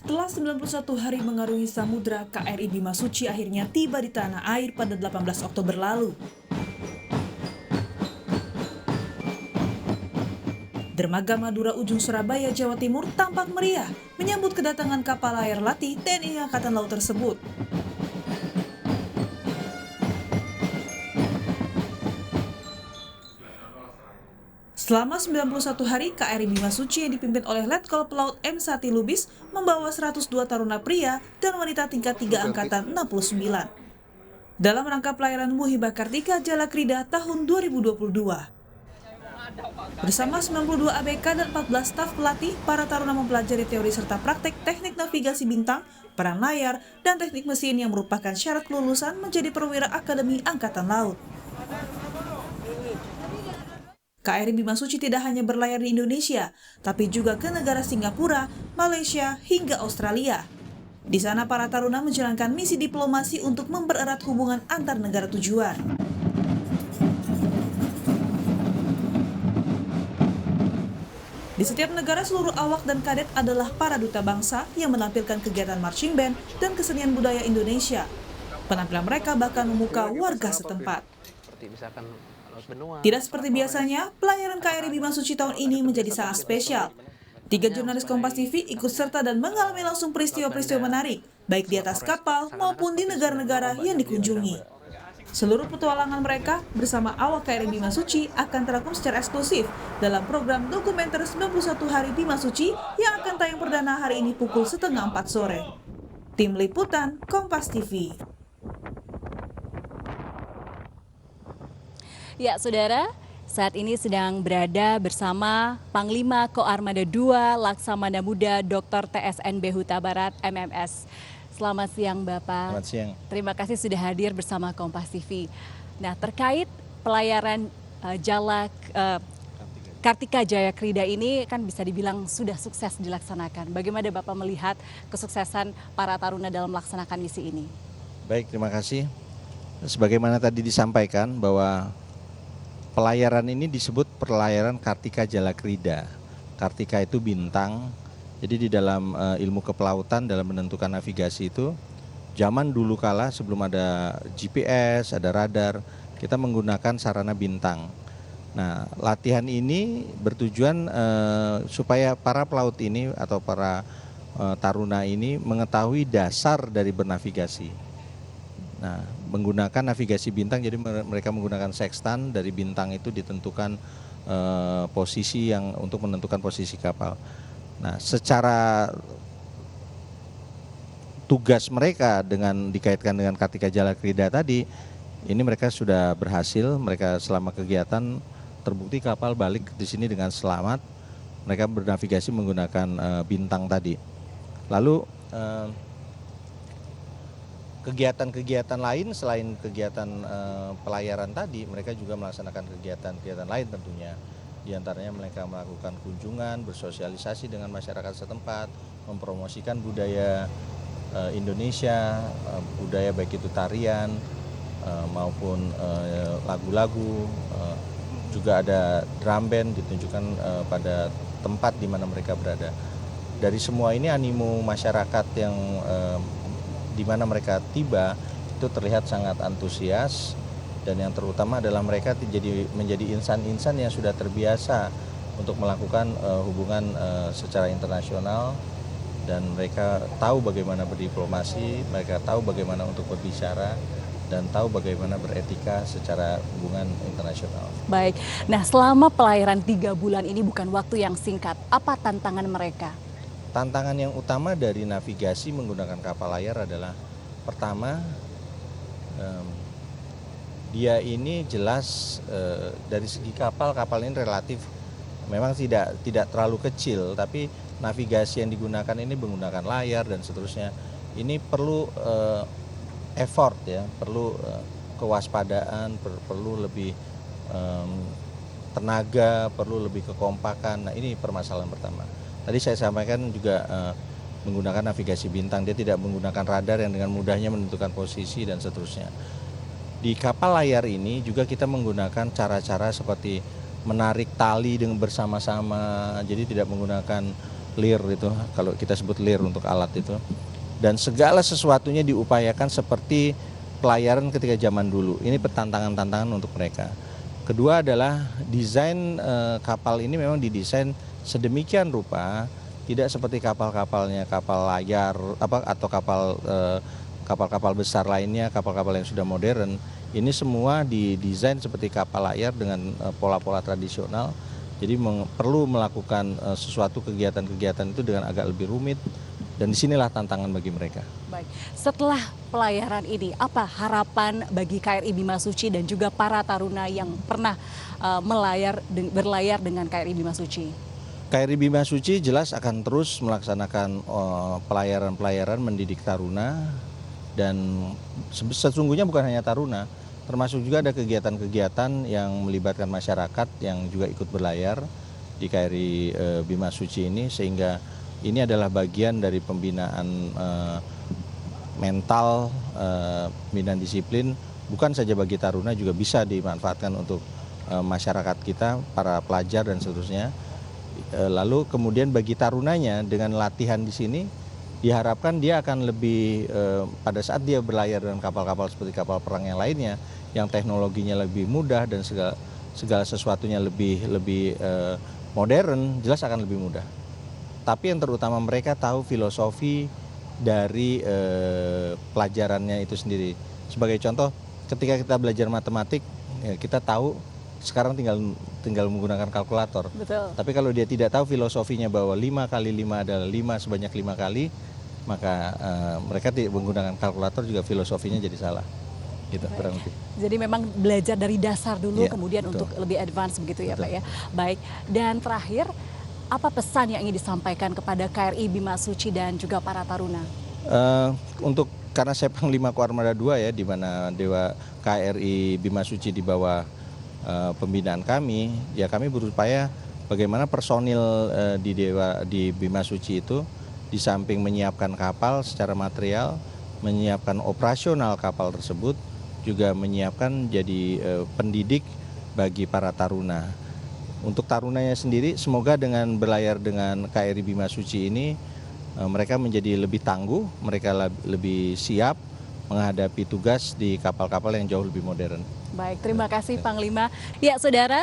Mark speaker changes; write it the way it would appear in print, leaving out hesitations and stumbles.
Speaker 1: Setelah 91 hari mengarungi samudra, KRI Bimasuci akhirnya tiba di tanah air pada 18 Oktober lalu. Dermaga Madura ujung Surabaya, Jawa Timur tampak meriah menyambut kedatangan kapal layar latih TNI Angkatan Laut tersebut. Selama 91 hari, KRI Bimasuci yang dipimpin oleh Letkol Pelaut M. Sati Lubis membawa 102 taruna pria dan wanita tingkat 3 Angkatan 69. Dalam rangka pelayaran Muhibah Kartika Jalakrida tahun 2022. Bersama 92 ABK dan 14 staf pelatih, para taruna mempelajari teori serta praktek teknik navigasi bintang, peran layar, dan teknik mesin yang merupakan syarat kelulusan menjadi perwira Akademi Angkatan Laut. KRI Bimasuci tidak hanya berlayar di Indonesia, tapi juga ke negara Singapura, Malaysia, hingga Australia. Di sana para taruna menjalankan misi diplomasi untuk mempererat hubungan antar negara tujuan. Di setiap negara, seluruh awak dan kadet adalah para duta bangsa yang menampilkan kegiatan marching band dan kesenian budaya Indonesia. Penampilan mereka bahkan memukau warga setempat. Tidak seperti biasanya, pelayaran KRI Bimasuci tahun ini menjadi sangat spesial. 3 jurnalis Kompas TV ikut serta dan mengalami langsung peristiwa-peristiwa menarik, baik di atas kapal maupun di negara-negara yang dikunjungi. Seluruh petualangan mereka bersama awak KRI Bimasuci akan terangkum secara eksklusif dalam program dokumenter 91 Hari Bimasuci yang akan tayang perdana hari ini pukul 3:30 sore. Tim Liputan Kompas TV.
Speaker 2: Ya, saudara, saat ini sedang berada bersama Panglima Koarmada II Laksamana Muda Dr. TSNB Huta Barat MMS. Selamat siang, Bapak.
Speaker 3: Selamat siang.
Speaker 2: Terima kasih sudah hadir bersama Kompas TV. Nah, terkait pelayaran Kartika Jayakrida ini kan bisa dibilang sudah sukses dilaksanakan. Bagaimana Bapak melihat kesuksesan para taruna dalam melaksanakan misi ini?
Speaker 3: Baik, terima kasih. Sebagaimana tadi disampaikan bahwa pelayaran ini disebut pelayaran Kartika Jalakrida. Kartika itu bintang. Jadi di dalam ilmu kepelautan dalam menentukan navigasi itu, zaman dulu kala sebelum ada GPS, ada radar, kita menggunakan sarana bintang. Nah, latihan ini bertujuan supaya para pelaut ini atau para taruna ini mengetahui dasar dari bernavigasi. Nah, menggunakan navigasi bintang, jadi mereka menggunakan sextant, dari bintang itu ditentukan posisi yang untuk menentukan posisi kapal. Nah, secara tugas mereka dengan dikaitkan dengan Kartika Jalakrida tadi, ini mereka sudah berhasil. Mereka selama kegiatan terbukti kapal balik di sini dengan selamat. Mereka bernavigasi menggunakan bintang tadi. Lalu kegiatan-kegiatan lain selain kegiatan pelayaran tadi, mereka juga melaksanakan kegiatan-kegiatan lain tentunya. Di antaranya mereka melakukan kunjungan, bersosialisasi dengan masyarakat setempat, mempromosikan budaya Indonesia, budaya baik itu tarian maupun lagu-lagu, juga ada drum band ditunjukkan pada tempat di mana mereka berada. Dari semua ini animo masyarakat yang di mana mereka tiba itu terlihat sangat antusias, dan yang terutama adalah mereka menjadi insan-insan yang sudah terbiasa untuk melakukan hubungan secara internasional, dan mereka tahu bagaimana berdiplomasi, mereka tahu bagaimana untuk berbicara, dan tahu bagaimana beretika secara hubungan internasional.
Speaker 2: Baik, nah selama pelayaran 3 bulan ini bukan waktu yang singkat, apa tantangan mereka?
Speaker 3: Tantangan yang utama dari navigasi menggunakan kapal layar adalah pertama, dia ini jelas dari segi kapal ini relatif memang tidak terlalu kecil, tapi navigasi yang digunakan ini menggunakan layar dan seterusnya. Ini perlu effort ya, perlu kewaspadaan, perlu lebih tenaga, perlu lebih kekompakan. Nah, ini permasalahan pertama. Tadi saya sampaikan juga menggunakan navigasi bintang, dia tidak menggunakan radar yang dengan mudahnya menentukan posisi dan seterusnya. Di kapal layar ini juga kita menggunakan cara-cara seperti menarik tali dengan bersama-sama, jadi tidak menggunakan LIR itu, kalau kita sebut LIR untuk alat itu. Dan segala sesuatunya diupayakan seperti pelayaran ketika zaman dulu. Ini tantangan-tantangan untuk mereka. Kedua adalah desain kapal ini memang didesain sedemikian rupa, tidak seperti kapal-kapalnya, kapal layar atau kapal-kapal besar lainnya, kapal-kapal yang sudah modern. Ini semua didesain seperti kapal layar dengan pola-pola tradisional. Jadi perlu melakukan sesuatu kegiatan-kegiatan itu dengan agak lebih rumit. Dan disinilah tantangan bagi mereka.
Speaker 2: Baik, setelah pelayaran ini, apa harapan bagi KRI Bimasuci dan juga para taruna yang pernah berlayar dengan KRI Bimasuci?
Speaker 3: KRI Bimasuci jelas akan terus melaksanakan pelayaran-pelayaran mendidik taruna, dan sesungguhnya bukan hanya taruna, termasuk juga ada kegiatan-kegiatan yang melibatkan masyarakat yang juga ikut berlayar di KRI Bimasuci ini, sehingga ini adalah bagian dari pembinaan mental, pembinaan disiplin, bukan saja bagi taruna, juga bisa dimanfaatkan untuk masyarakat kita, para pelajar dan seterusnya. Lalu kemudian bagi tarunanya dengan latihan di sini, diharapkan dia akan lebih, pada saat dia berlayar dengan kapal-kapal seperti kapal perang yang lainnya, yang teknologinya lebih mudah dan segala sesuatunya lebih modern, jelas akan lebih mudah. Tapi yang terutama mereka tahu filosofi dari pelajarannya itu sendiri. Sebagai contoh, ketika kita belajar matematik, ya kita tahu sekarang tinggal menggunakan kalkulator.
Speaker 2: Betul.
Speaker 3: Tapi kalau dia tidak tahu filosofinya bahwa 5 kali 5 adalah 5 sebanyak 5 kali, maka mereka tidak menggunakan kalkulator, juga filosofinya jadi salah. Gitu, kurang lebih.
Speaker 2: Jadi memang belajar dari dasar dulu,
Speaker 3: ya,
Speaker 2: kemudian
Speaker 3: betul.
Speaker 2: untuk lebih advance begitu ya,
Speaker 3: Betul.
Speaker 2: Pak ya. Baik, dan terakhir, apa pesan yang ingin disampaikan kepada KRI Bimasuci dan juga para taruna?
Speaker 3: Karena saya Panglima Koarmada 2 ya, di mana Dewa KRI Bimasuci di bawah pembinaan kami, ya kami berupaya bagaimana personil di Bimasuci itu di samping menyiapkan kapal secara material, menyiapkan operasional kapal tersebut, juga menyiapkan jadi pendidik bagi para taruna. Untuk tarunanya sendiri, semoga dengan berlayar dengan KRI Bimasuci ini, mereka menjadi lebih tangguh, mereka lebih siap menghadapi tugas di kapal-kapal yang jauh lebih modern.
Speaker 2: Baik, terima kasih Panglima. Ya, Saudara.